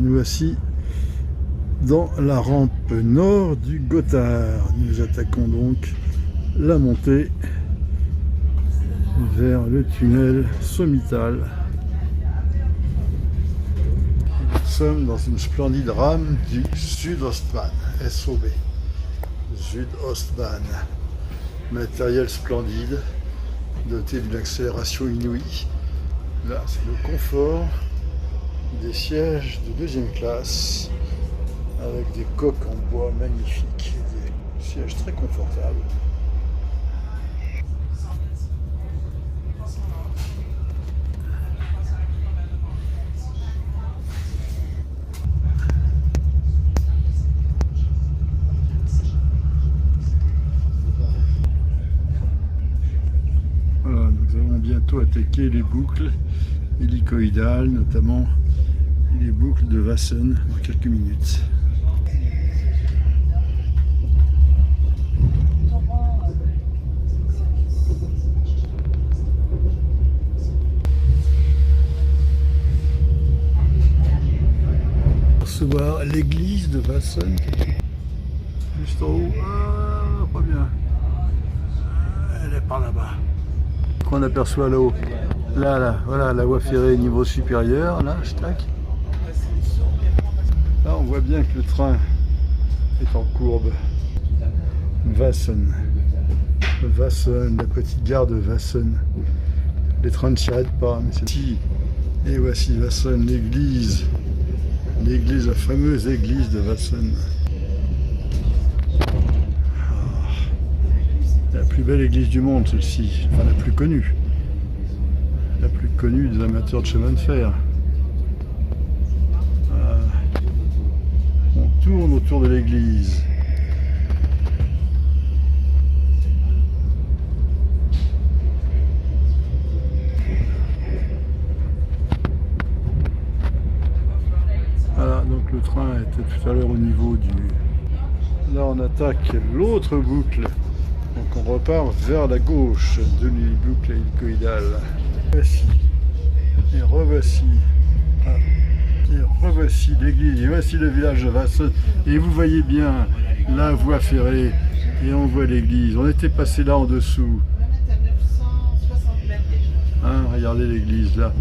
Nous voici dans la rampe nord du Gothard. Nous attaquons donc la montée vers le tunnel sommital. Nous sommes dans une splendide rame du Südostbahn, SOB. Südostbahn. Matériel splendide, doté d'une accélération inouïe. Là, c'est le confort des sièges de deuxième classe avec des coques en bois magnifiques, des sièges très confortables. Voilà, nous allons bientôt attaquer les boucles hélicoïdales, notamment les boucles de Wassen dans quelques minutes. Recevoir l'église de Wassen, juste en haut. Ah, pas bien. Elle est par là-bas. Qu'on aperçoit là-haut. Là, voilà la voie ferrée niveau supérieur, là, tac. Là, on voit bien que le train est en courbe. Wassen. Wassen, la petite gare de Wassen. Les trains ne s'y arrêtent pas, mais c'est ici. Et voici Wassen, l'église. L'église, la fameuse église de Wassen. La plus belle église du monde, celle-ci. Enfin, la plus connue. La plus connue des amateurs de chemin de fer. On tourne autour de l'église. Voilà, donc le train était tout à l'heure au niveau du... Là, on attaque l'autre boucle. Donc on repart vers la gauche de la boucle hélicoïdale. Voici. Et revoici. Et revoici l'église. Et voici le village de Wassen. Et vous voyez bien la voie ferrée. Et on voit l'église. On était passé là en dessous. Hein, regardez l'église là.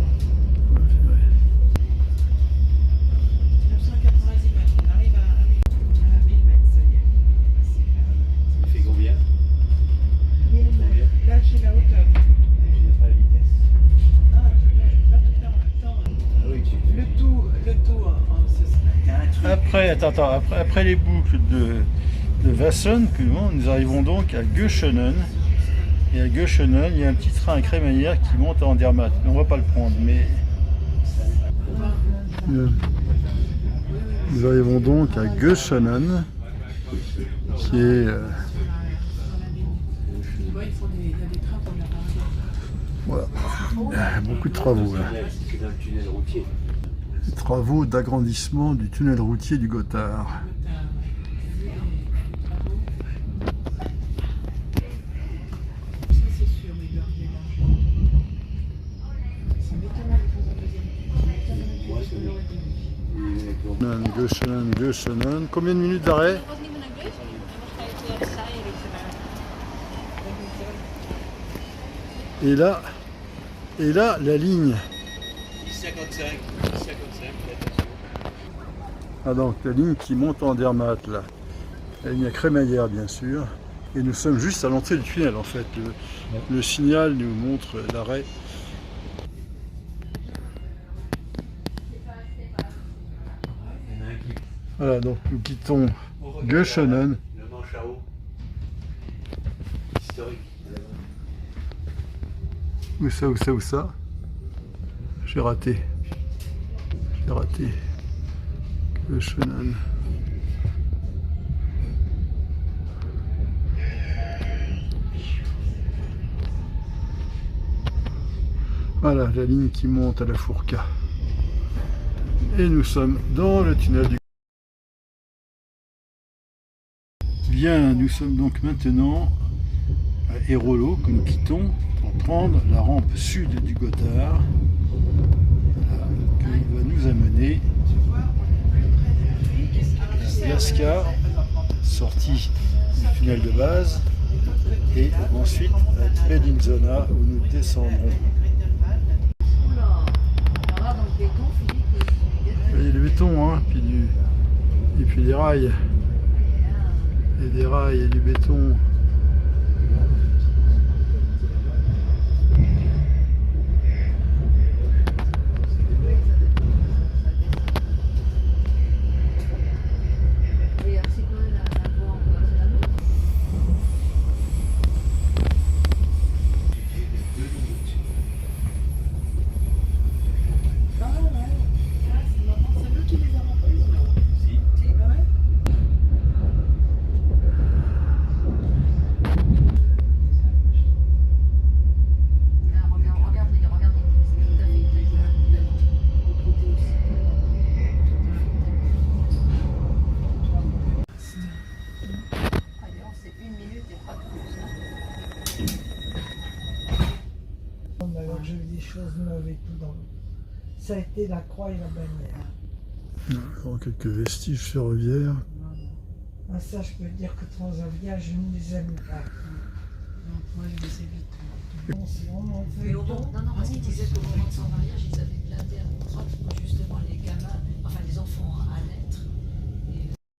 Après les boucles de Wassen, nous arrivons donc à Göschenen. Et à Göschenen, il y a un petit train à crémaillère qui monte à Andermatt. Mais on ne va pas le prendre. Mais nous arrivons donc à Göschenen, qui est voilà. Beaucoup de travaux. Là. Travaux d'agrandissement du tunnel routier du Gothard. Göschenen. Combien de minutes d'arrêt? Et là, la ligne. 55. Ah donc la ligne qui monte en Andermatt là. La ligne à crémaillère bien sûr. Et nous sommes juste à l'entrée du tunnel en fait. Le signal nous montre l'arrêt. Voilà, donc nous quittons Göschenen. Où ça? J'ai raté. le Chenan. Voilà la ligne qui monte à la Fourca. Et nous sommes dans le tunnel du... Bien, nous sommes donc maintenant à Airolo que nous quittons pour prendre la rampe sud du Gothard, voilà, qui va nous amener à Biasca, sortie du tunnel de base, et ensuite à Bellinzona où nous descendrons. Il y a le béton, hein, et puis des rails. Et des rails et du béton. Alors j'ai vu des choses neuves et tout dans le... Ça a été la croix et la bannière. Alors, quelques vestiges ferroviaires. Ah, ça, je peux dire que Transavia, je ne les aime pas. Donc moi je les évite. Bon, c'est vraiment Mais au moment, non, parce qu'ils disaient qu'au moment de son mariage, ils avaient blindé un contrat pour juste